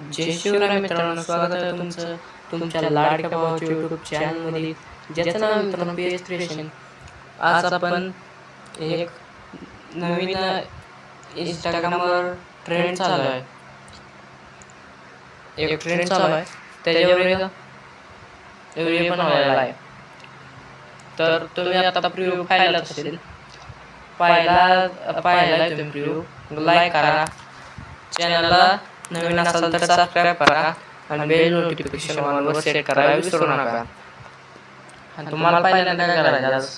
जय शिवराय मित्रांनो, स्वागत आहे तुमचं तुमच्या लाडक्या भावाच्या यूट्यूब चॅनलमध्ये, ज्याचं नाव मित्रांनो PS क्रिएशन. आज आपण एक नवीन इंस्टाग्रामवर ट्रेंड चालू आहे, त्याच्यावर एक व्हिडिओ बनवलेला आहे. तर तुम्ही आता प्रिव्ह्यू पाहिलाच असेल. पाहिला तुम्ही प्रिव्ह्यू, लाईक करा, चॅनलला नवीन असाल तर सबस्क्राईब करा आणि बेल नोटिफिकेशन ऑनवर सेट करायला विसरू नका. आणि तुम्हाला पहिल्यांदा काय करायचं, आज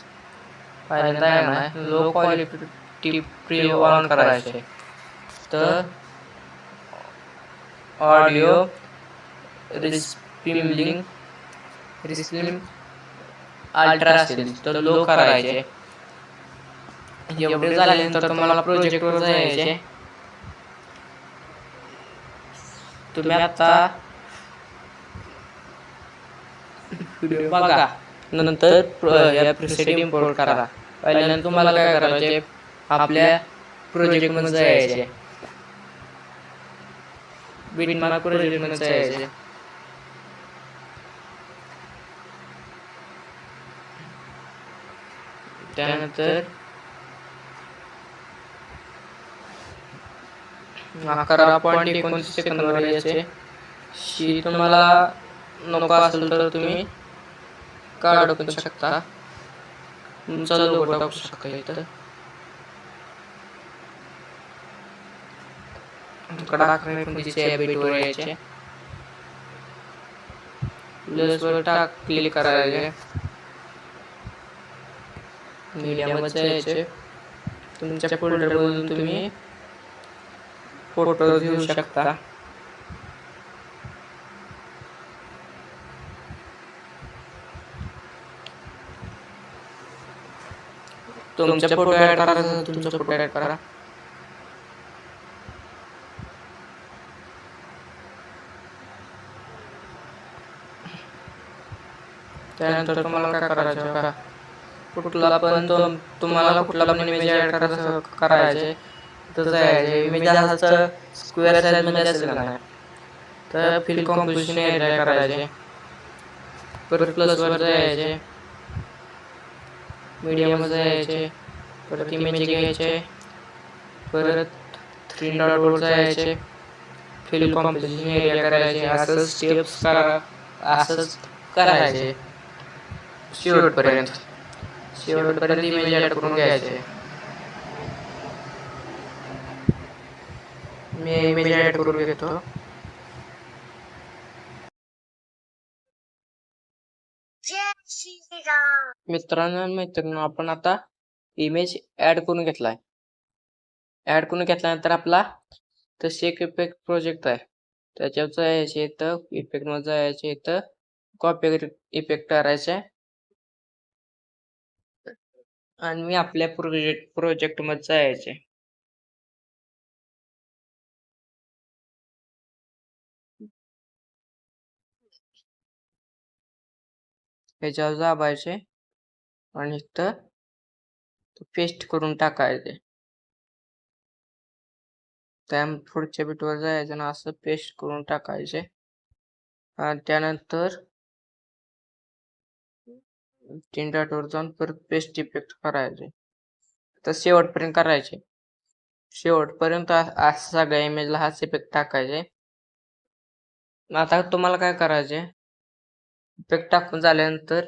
पहिल्यांदा आहे ना लो क्वालिटी प्रिव्ह्यू ऑन करायचे. तर ऑडिओ रिस्पिमलिंग अल्ट्रा असेल तर लो करायचे. एवढे झाल्यानंतर तुम्हाला प्रोजेक्टवर जायचे. तुम्ही आता व्हिडिओ बघा, नंतर या प्रीसेट इम्पोर्ट करा. पहिल्यांदा तुम्हाला काय करायचे, आपल्या प्रोजेक्टमध्ये जायचे, बिटमार्क प्रोजेक्टमध्ये जायचे. त्यानंतर 11.29 सेकंदवर यायचे. तुम्हाला नको असेल तर तुम्ही काढू पण शकता, तुमचा लोगो टाकू शकता इथं. बीटवर यायचे, प्लसवर क्लिक करायचे, मीडियामध्ये यायचे. तुमच्या फोल्डरमधून तुम्ही फोटो घेऊ शकता. तुमचा फोटो ऍड करा, तुमचा फोटो ऍड करा. त्यानंतर तुम्हाला काय करायचं का, कुठला पण तुम्हाला कुठला पण इमेज ऍड करायचे तर जायचे. इमेज असं स्क्वेअर साईज मध्ये असेल का नाही, तर फिल कॉम्पोजिशन ऍड करायचे. परत प्लसवर जायचे, मीडियामध्ये जायचे, परत इमेज घ्यायचे, परत 3 डॉटवर जायचे, फिल कॉम्पोजिशन एरिया करायचे. असं स्टेप्स करा, असंच करायचे शेवटपर्यंत इमेज ऍड करून घ्यायचे. मी इमेज ऍड करून घेतो. मित्रांनो, आपण आता इमेज ऍड करून घेतलाय. ऍड करून घेतल्यानंतर आपला तसे एक इफेक्ट प्रोजेक्ट आहे, त्याच्यावर जायचे, इथं इफेक्ट मध्ये जायचे, इथं कॉपी इफेक्ट करायचे आणि मी आपल्या प्रोजेक्ट मध्ये जायचे. ह्याच्यावर दाबायचे आणि इथं पेस्ट करून टाकायचे. त्या पुढच्या बीटवर जायचं ना, असं पेस्ट करून टाकायचे. आणि त्यानंतर 3 डॉटवर जाऊन परत पेस्ट इफेक्ट करायचे. तर शेवटपर्यंत करायचे, शेवटपर्यंत सगळ्या इमेजला हाच इफेक्ट टाकायचे. आता तुम्हाला काय करायचे, इफेक्ट टाकून झाल्यानंतर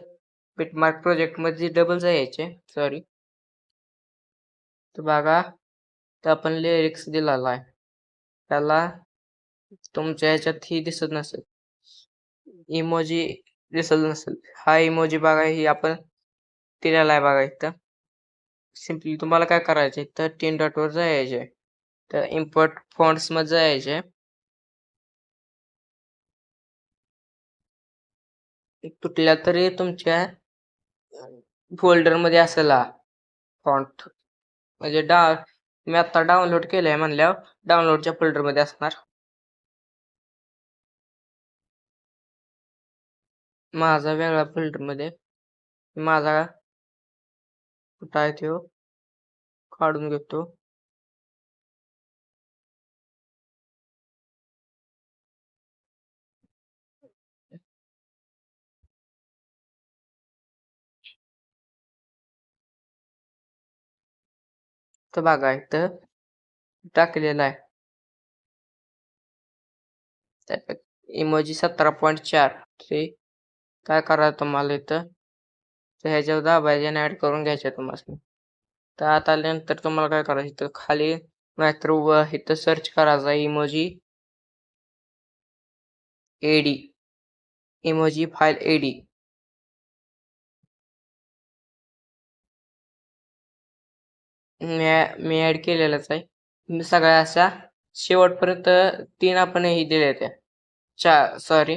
बिटमार्क प्रोजेक्ट मध्ये डबल जायचे. तर बघा, तर आपण लिरिक्स दिलेला आहे, त्याला तुमच्या ह्याच्यात ही दिसत नसेल, इमोजी दिसत नसेल. हा इमोजी बघा, ही आपण दिलेला आहे बघा इथं. सिम्पली तुम्हाला काय करायचे, तर 3 डॉटवर जायचे, तर इम्पोर्ट फॉन्ट्स मध्ये जायचे. कुठल्या तरी तुमच्या फोल्डर मध्ये असेल हा फॉन्ट, म्हणजे मी आता डाउनलोड केलंय म्हणल्यावर डाउनलोडच्या फोल्डर मध्ये असणार. माझा वेगळा फोल्डर मध्ये, माझा कुठं आहे तो काढून घेतो. तर बघा इथं टाकलेला आहे. इमोजी 17.4. ते काय करायचं तुम्हाला इथं, तर ह्याच्यावर दाबायचे आणि ऍड करून घ्यायचे तुम्हाला. तर आता आल्यानंतर तुम्हाला काय करायचं, इथं खाली नाहीतर इथं सर्च करायचा इमोजी एडी, इमोजी फाईल एडी. मी ऍड केलेलाच आहे. सगळ्या अशा शेवटपर्यंत 3 आपण ही दिल्या त्या, सॉरी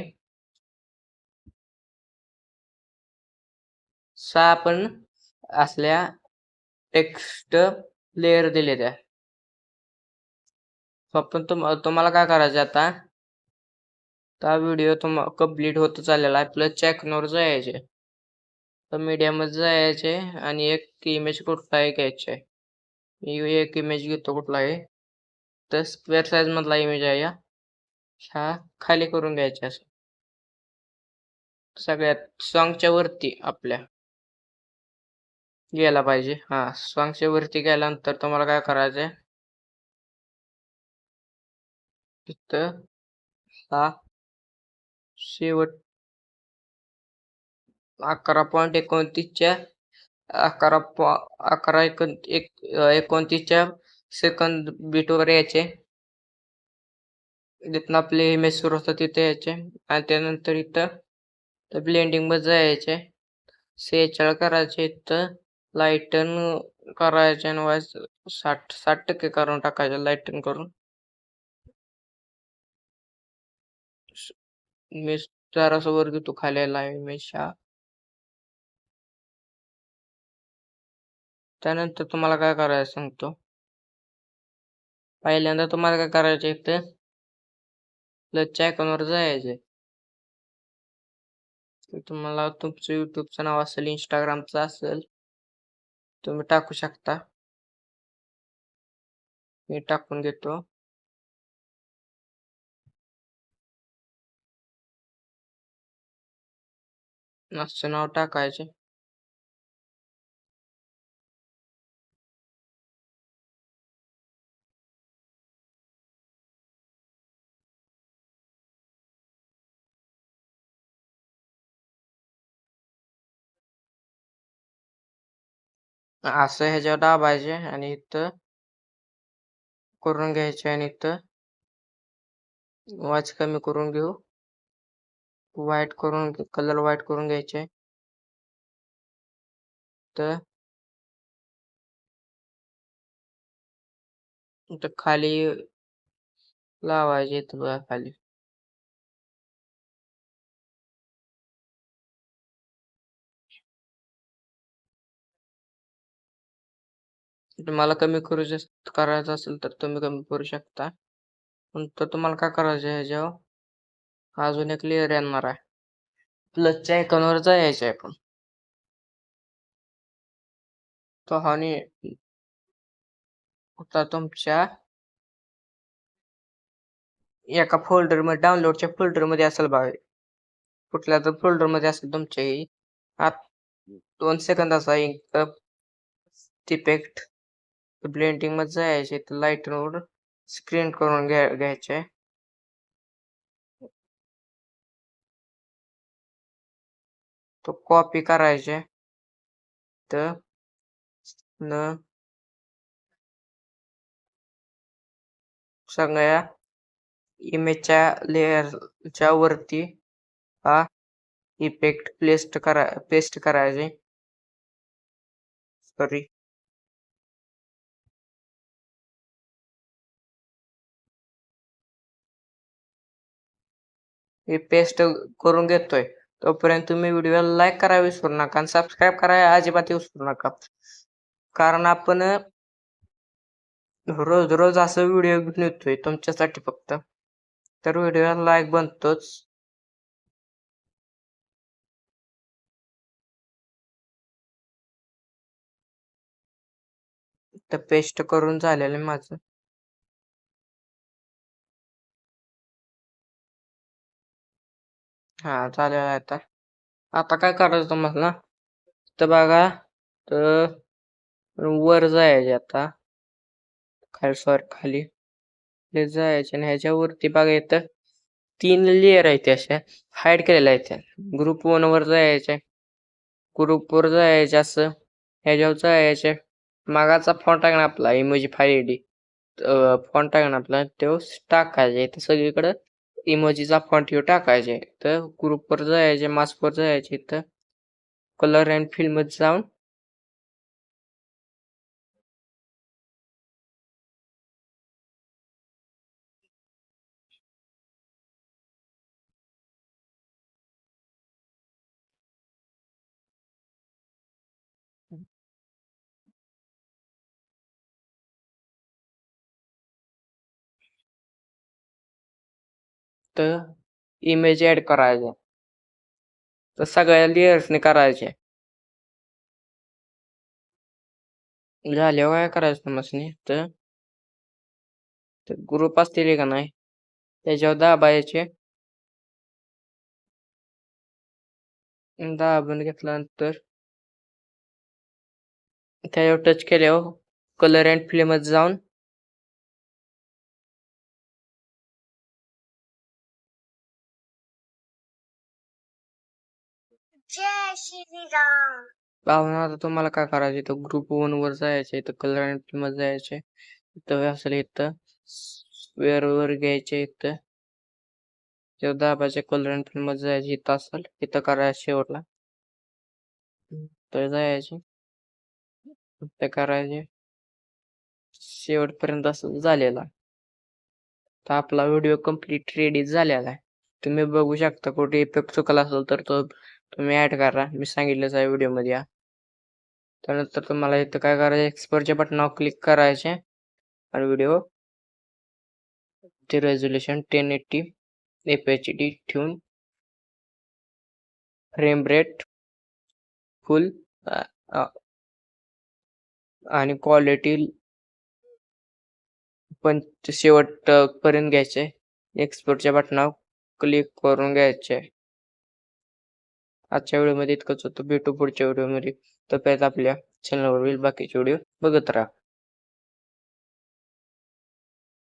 6 आपण असल्या टेक्स्ट लेअर दिले त्या. आपण तुम्हाला काय करायचं आता, हा व्हिडिओ कम्प्लीट होत चाललेला आहे. प्लस चॅकनवर जायचे, तर मीडियामध्ये जायचे आणि एक इमेज कुठलाही घ्यायचा आहे. मी एक इमेज घेतो कुठलाही, तर स्क्वेअर साईज मधला इमेज आहे हा खाली करून घ्यायचा असं सगळ्यात सॉंगच्या वरती आपल्या गेला पाहिजे. हा, सॉंगच्या वरती गेल्यानंतर तुम्हाला काय करायचंय, तिथं हा शेवट 11.29च्या 11.29च्या सेकंद बीटवर यायचे. जिथं आपले इमेज सुरू होतं तिथे यायचे आणि त्यानंतर इथं ब्लेंडिंग मध्ये जायचे. 46 करायचे, इथं लाईटन करायचे आणि 60% करून टाकायचे लाईटन करून. मी जरासं वर घेतो खाली इमेज हा. त्यानंतर तुम्हाला काय करायचं सांगतो. पहिल्यांदा तुम्हाला काय करायचं, इथं प्लसच्या आयकॉनवर जायचे. तुम्हाला तुमचं युट्यूबचं नाव असेल, इंस्टाग्रामचं असेल, तुम्ही टाकू शकता. मी टाकून घेतो. असं नाव टाकायचे. असं ह्याच्यावर दाबायचे आणि इथं करून घ्यायचे आणि इथं वाच कमी करून घेऊ. व्हाईट करून कलर व्हाईट करून घ्यायचे. तर इथं खाली लावायचे, इथं बघा खाली. तुम्हाला कमी करू करायचं असेल तर तुम्ही कमी करू शकता. तर तुम्हाला काय करायचं, ह्याच्यावर अजून एक लेअर येणार आहे. प्लसच्या आयकॉनवर जायचे आपण. तो आणि आता तुमच्या एका फोल्डर मध्ये, डाउनलोडच्या फोल्डर मध्ये असेल बघा, कुठल्या तर फोल्डर मध्ये असेल तुमच्या आत 2 सेकंदाचा इफेक्ट ब्लेंडिंग मध्ये जायचे, तर लाईटवर स्क्रीन करून घ्यायचे. तो कॉपी करायचे, तर न सगळ्या इमेजच्या लेअरच्या वरती हा इफेक्ट पेस्ट करायचे. सॉरी, मी पेस्ट करून घेतोय. तोपर्यंत तुम्ही व्हिडिओला लाईक करायला विसरू नका आणि सबस्क्राईब करायला अजिबात विसरू नका, कारण आपण रोज रोज असं व्हिडिओ घेऊन येतोय तुमच्यासाठी फक्त. तर व्हिडिओला लाईक बनतोच. तर पेस्ट करून झालेलं माझं. हा, झालेलं आहे आता. आता काय करायचं तुम्हाला, तर बघा, तर वर जायचे आता. खाली हे जायचे आणि ह्याच्यावरती बघा इथं 3 लेयर आहेत अशा हाईड केलेल्या आहेत त्या. ग्रुप 1 वर जायचे, ग्रुप वर जायचे असं ह्याच्यावर जायचे. मागाचा फॉन्ट आहे ना आपला इमोजी 5AD फॉन्ट आहे ना आपला तो टाकायचा इथं सगळीकडे इमोजीचा फॉन्ट ह्यो टाकायचे. तर ग्रुप वर जायचे, मास्क वर जायचे इथं कलर अँड फिल मध्ये जाऊन तर इमेज ऍड करायचे. तर सगळ्या लेयर्सने करायचे. झाल्यावर काय करायचं तुम्हाला तर ग्रुप असतील का नाही त्याच्यावर दाबायचे. दाबून घेतल्यानंतर त्याच्यावर टच केल्यावर कलर अँड फिल मध्ये जाऊन पाहून आता तुम्हाला काय करायचं इथं ग्रुप 1 वर जायचे इथं कलर अँड फिल मध्ये जायचे इथं असेल इथं स्क्वेअर वर घ्यायचे इथं तेव्हा दाबायचे कलर अँड फिल मध्ये जायचे इथं असेल इथं करायचं शेवटला तर जायचे इथं करायचे शेवटपर्यंत असं झालेला तर आपला व्हिडिओ कम्प्लीट रेडी झालेला आहे. तुम्ही बघू शकता कुठे इफेक्ट चुकला असेल तर तो तुम्ही ऍड करा मी सांगितलंच आहे व्हिडिओ मध्ये या. त्यानंतर तुम्हाला इथं काय करायचं एक्सपोर्टच्या बटनावर क्लिक करायचे आणि व्हिडिओ चे रेझोल्युशन 1080 FHD ठेवून फ्रेम रेट फुल आणि क्वालिटी पण शेवट पर्यंत घ्यायचे. एक्सपोर्टच्या बटनावर क्लिक करून घ्यायचे. आजच्या व्हिडिओ मध्ये इतकंच होतं. भेटू पुढच्या व्हिडिओ मध्ये. तोपर्यंत आपल्या चॅनलवर बाकीचे व्हिडिओ बघत राहा.